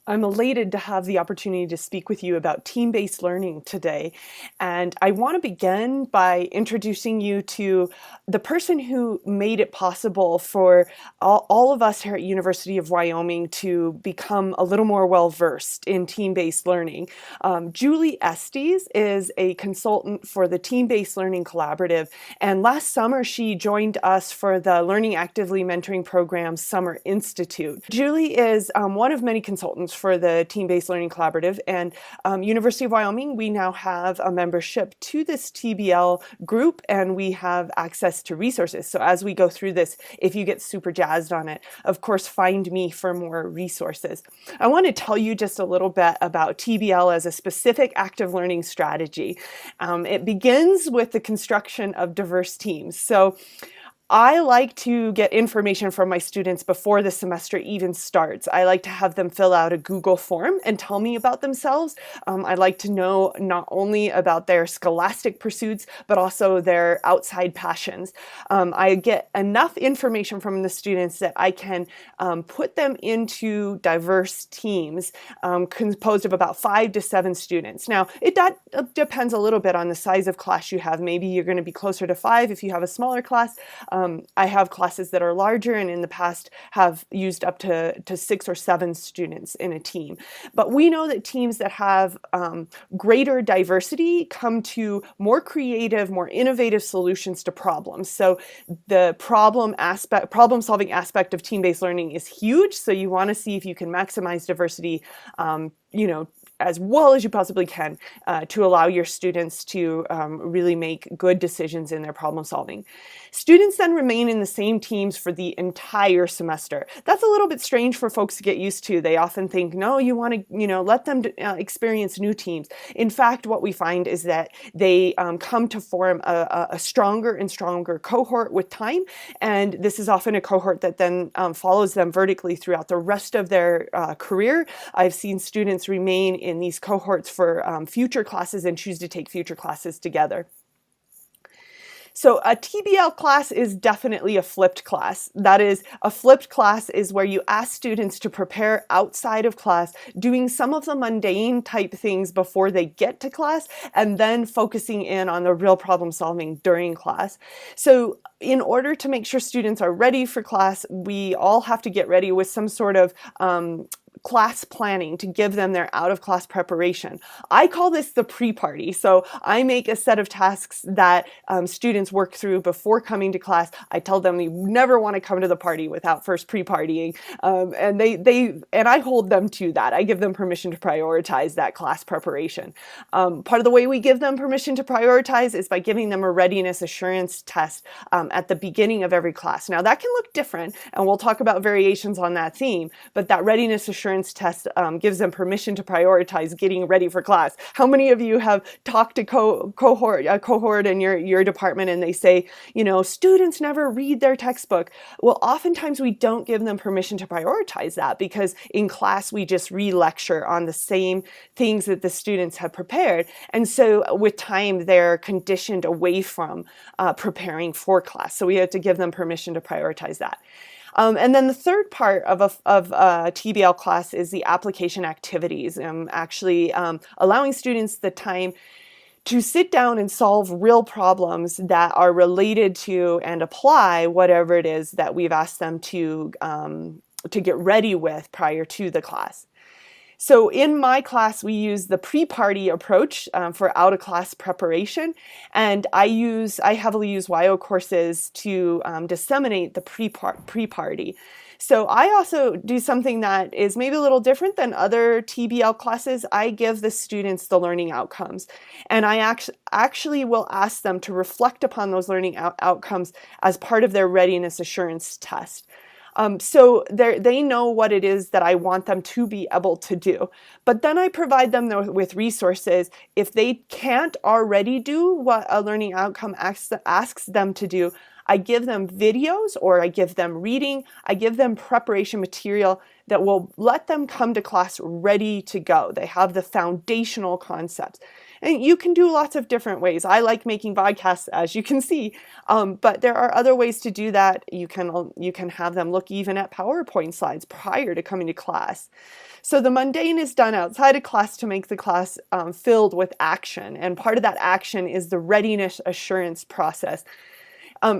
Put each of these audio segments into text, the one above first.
I'm elated to have the opportunity to speak with you about team-based learning today. And I want to begin by introducing you to the person who made it possible for all of us here at University of Wyoming to become a little more well-versed in team-based learning. Julie Estes is a consultant for the Team-Based Learning Collaborative. And last summer, she joined us for the Learning Actively Mentoring Program Summer Institute. Julie is one of many consultants for the Team-Based Learning Collaborative, and University of Wyoming, we now have a membership to this TBL group, and we have access to resources. So as we go through this, if you get super jazzed on it, of course, find me for more resources. I want to tell you just a little bit about TBL as a specific active learning strategy. It begins with the construction of diverse teams. So I like to get information from my students before the semester even starts. I like to have them fill out a Google form and tell me about themselves. I like to know not only about their scholastic pursuits, but also their outside passions. I get enough information from the students that I can put them into diverse teams composed of about 5 to 7 students. Now, that depends a little bit on the size of class you have. Maybe you're going to be closer to 5 if you have a smaller class. I have classes that are larger and in the past have used up to 6 or 7 students in a team. But we know that teams that have greater diversity come to more creative, more innovative solutions to problems. So the problem solving aspect of team-based learning is huge. So you want to see if you can maximize diversity, as well as you possibly can to allow your students to really make good decisions in their problem solving. Students then remain in the same teams for the entire semester. That's a little bit strange for folks to get used to. They often think, no, you want to, let them experience new teams. In fact, what we find is that they come to form a stronger and stronger cohort with time. And this is often a cohort that then follows them vertically throughout the rest of their career. I've seen students remain in these cohorts for future classes and choose to take future classes together. So a TBL class is definitely a flipped class. That is, a flipped class is where you ask students to prepare outside of class, doing some of the mundane type things before they get to class, and then focusing in on the real problem solving during class. So in order to make sure students are ready for class, we all have to get ready with some sort of class planning to give them their out-of-class preparation. I call this the pre-party. So I make a set of tasks that students work through before coming to class. I tell them you never want to come to the party without first pre-partying, and I hold them to that. I give them permission to prioritize that class preparation. Part of the way we give them permission to prioritize is by giving them a readiness assurance test at the beginning of every class. Now that can look different, and we'll talk about variations on that theme, but that readiness assurance test gives them permission to prioritize getting ready for class. How many of you have talked to a cohort in your department and they say, students never read their textbook? Well, oftentimes we don't give them permission to prioritize that because in class we just re-lecture on the same things that the students have prepared. And so with time, they're conditioned away from preparing for class. So we have to give them permission to prioritize that. And then the third part of a TBL class is the application activities, actually allowing students the time to sit down and solve real problems that are related to and apply whatever it is that we've asked them to get ready with prior to the class. So in my class, we use the pre-party approach for out-of-class preparation, and I heavily use WYO courses to disseminate the pre-party. So I also do something that is maybe a little different than other TBL classes. I give the students the learning outcomes, and I actually will ask them to reflect upon those learning outcomes as part of their readiness assurance test. So they know what it is that I want them to be able to do. But then I provide them with resources. If they can't already do what a learning outcome asks them to do, I give them videos or I give them reading. I give them preparation material that will let them come to class ready to go. They have the foundational concepts. And you can do lots of different ways. I like making podcasts, as you can see, but there are other ways to do that. You can have them look even at PowerPoint slides prior to coming to class. So the mundane is done outside of class to make the class filled with action. And part of that action is the readiness assurance process.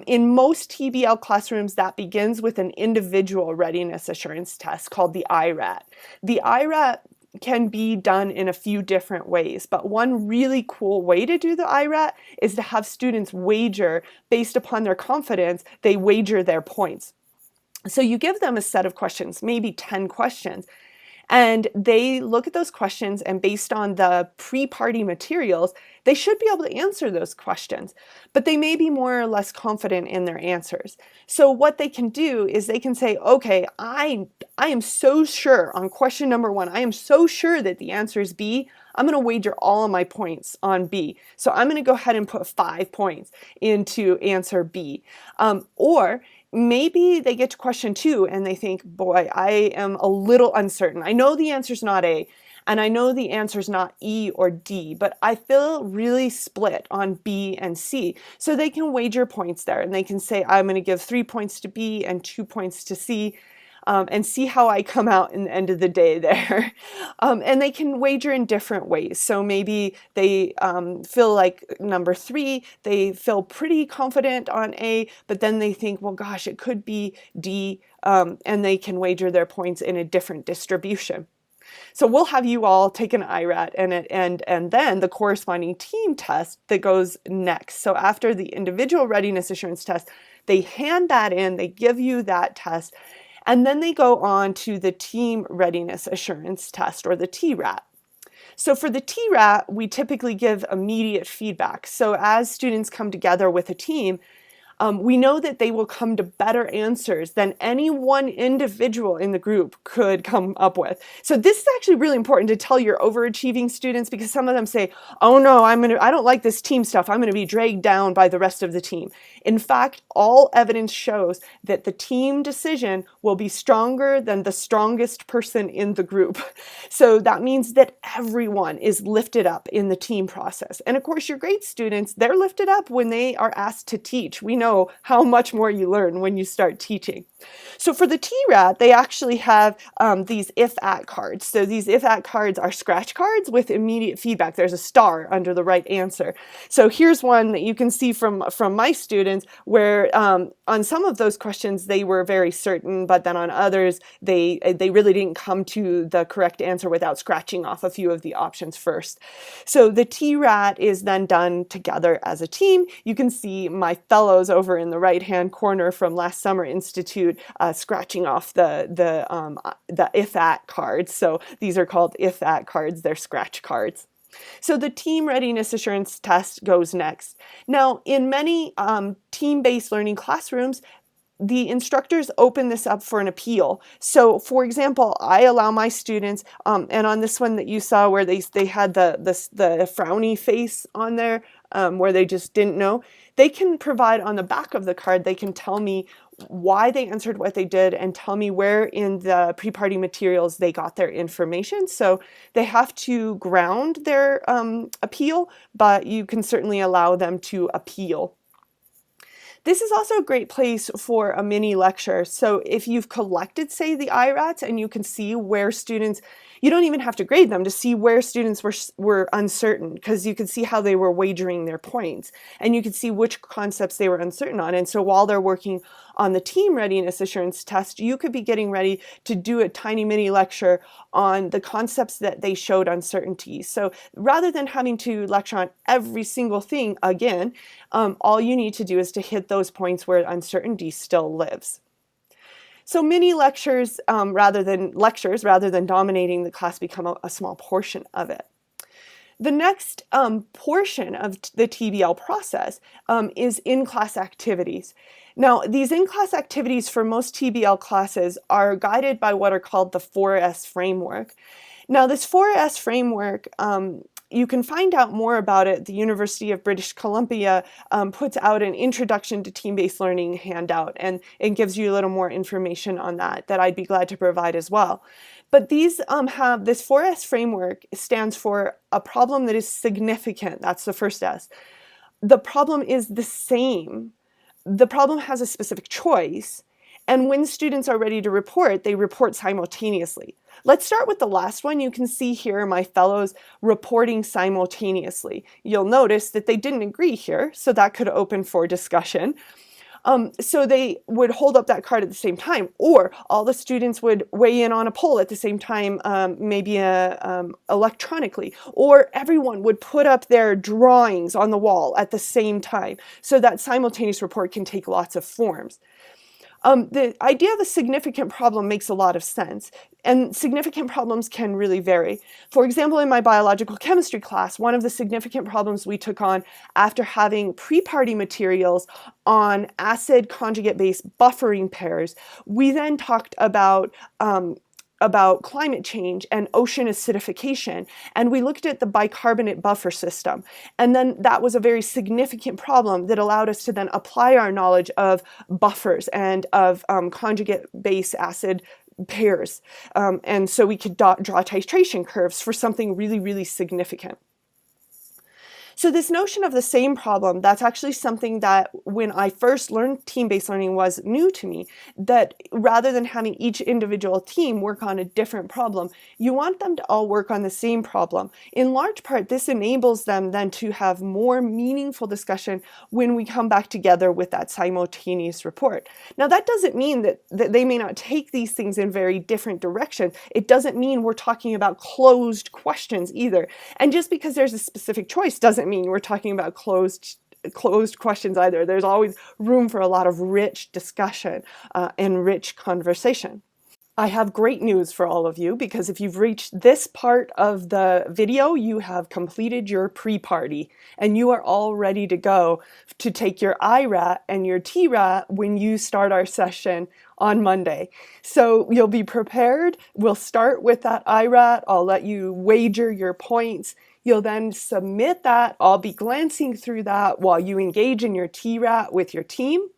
In most TBL classrooms, that begins with an individual readiness assurance test called the IRAT. The IRAT can be done in a few different ways, but one really cool way to do the IRAT is to have students wager based upon their confidence. They wager their points. So you give them a set of questions, maybe 10 questions, and they look at those questions, and based on the pre-party materials, they should be able to answer those questions, but they may be more or less confident in their answers. So what they can do is they can say, okay, I am so sure on question number 1, I am so sure that the answer is B. I'm going to wager all of my points on B. So I'm going to go ahead and put 5 points into answer B. Or maybe they get to question 2 and they think, boy, I am a little uncertain. I know the answer's not A, and I know the answer's not E or D, but I feel really split on B and C. So they can wager points there, and they can say, I'm going to give 3 points to B and 2 points to C. And see how I come out in the end of the day there. And they can wager in different ways. So maybe they feel like number 3, they feel pretty confident on A, but then they think, well, gosh, it could be D, and they can wager their points in a different distribution. So we'll have you all take an IRAT and then the corresponding team test that goes next. So after the individual readiness assurance test, they hand that in, they give you that test, and then they go on to the team readiness assurance test, or the TRAT. So for the TRAT, we typically give immediate feedback. So as students come together with a team, we know that they will come to better answers than any one individual in the group could come up with. So this is actually really important to tell your overachieving students, because some of them say, oh no, I don't like this team stuff. I'm going to be dragged down by the rest of the team. In fact, all evidence shows that the team decision will be stronger than the strongest person in the group. So that means that everyone is lifted up in the team process. And of course, your great students, they're lifted up when they are asked to teach. We know how much more you learn when you start teaching. So for the TRAT, they actually have these if-at cards. So these if-at cards are scratch cards with immediate feedback. There's a star under the right answer. So here's one that you can see from my students where on some of those questions they were very certain, but then on others they really didn't come to the correct answer without scratching off a few of the options first. So the TRAT is then done together as a team. You can see my fellows over in the right-hand corner from Last Summer Institute scratching off the if-at cards. So these are called if-at cards. They're scratch cards. So the team readiness assurance test goes next. Now, in many team-based learning classrooms, the instructors open this up for an appeal. So for example, I allow my students, and on this one that you saw where they had the frowny face on there, where they just didn't know, they can provide on the back of the card, they can tell me why they answered what they did and tell me where in the pre-party materials they got their information. So they have to ground their appeal, but you can certainly allow them to appeal. This is also a great place for a mini lecture. So if you've collected, say, the IRATs and you can see where students, you don't even have to grade them to see where students were uncertain, because you can see how they were wagering their points and you can see which concepts they were uncertain on. And so while they're working on the team readiness assurance test, you could be getting ready to do a tiny mini lecture on the concepts that they showed uncertainty. So rather than having to lecture on every single thing again, all you need to do is to hit those points where uncertainty still lives. So mini lectures, rather than dominating the class, become a small portion of it. The next portion of the TBL process is in-class activities. Now, these in-class activities for most TBL classes are guided by what are called the 4S framework. Now, this 4S framework you can find out more about it. The University of British Columbia puts out an Introduction to Team-Based Learning handout, and it gives you a little more information on that I'd be glad to provide as well. But these have this 4S framework stands for a problem that is significant. That's the first S. The problem is the same. The problem has a specific choice. And when students are ready to report, they report simultaneously. Let's start with the last one. You can see here my fellows reporting simultaneously. You'll notice that they didn't agree here, so that could open for discussion. So they would hold up that card at the same time, or all the students would weigh in on a poll at the same time, maybe electronically, or everyone would put up their drawings on the wall at the same time. So that simultaneous report can take lots of forms. The idea of a significant problem makes a lot of sense, and significant problems can really vary. For example, in my biological chemistry class, one of the significant problems we took on after having pre-party materials on acid conjugate base buffering pairs, we then talked about climate change and ocean acidification, and we looked at the bicarbonate buffer system. And then that was a very significant problem that allowed us to then apply our knowledge of buffers and of conjugate base acid pairs. And so we could draw titration curves for something really, really significant. So this notion of the same problem, that's actually something that when I first learned team-based learning was new to me, that rather than having each individual team work on a different problem, you want them to all work on the same problem. In large part, this enables them then to have more meaningful discussion when we come back together with that simultaneous report. Now, that doesn't mean that they may not take these things in very different directions. It doesn't mean we're talking about closed questions either. And just because there's a specific choice doesn't mean we're talking about closed questions either. There's always room for a lot of rich discussion and rich conversation. I have great news for all of you, because if you've reached this part of the video, you have completed your pre-party and you are all ready to go to take your IRAT and your TRAT when you start our session on Monday. So you'll be prepared. We'll start with that IRAT. I'll let you wager your points. You'll then submit that. I'll be glancing through that while you engage in your TRAT with your team.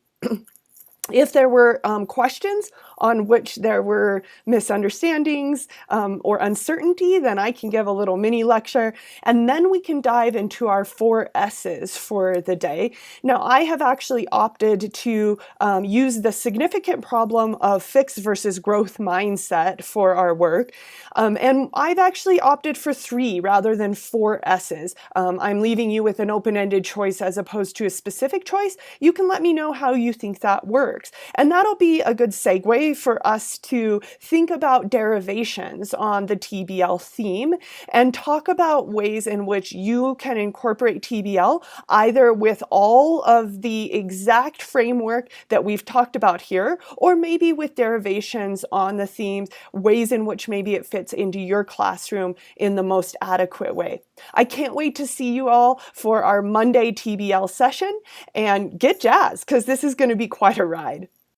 If there were questions on which there were misunderstandings or uncertainty, then I can give a little mini lecture, and then we can dive into our 4 S's for the day. Now, I have actually opted to use the significant problem of fixed versus growth mindset for our work, and I've actually opted for 3 rather than 4 S's. I'm leaving you with an open-ended choice as opposed to a specific choice. You can let me know how you think that works. And that'll be a good segue for us to think about derivations on the TBL theme and talk about ways in which you can incorporate TBL either with all of the exact framework that we've talked about here, or maybe with derivations on the themes, ways in which maybe it fits into your classroom in the most adequate way. I can't wait to see you all for our Monday TBL session, and get jazzed because this is going to be quite a ride.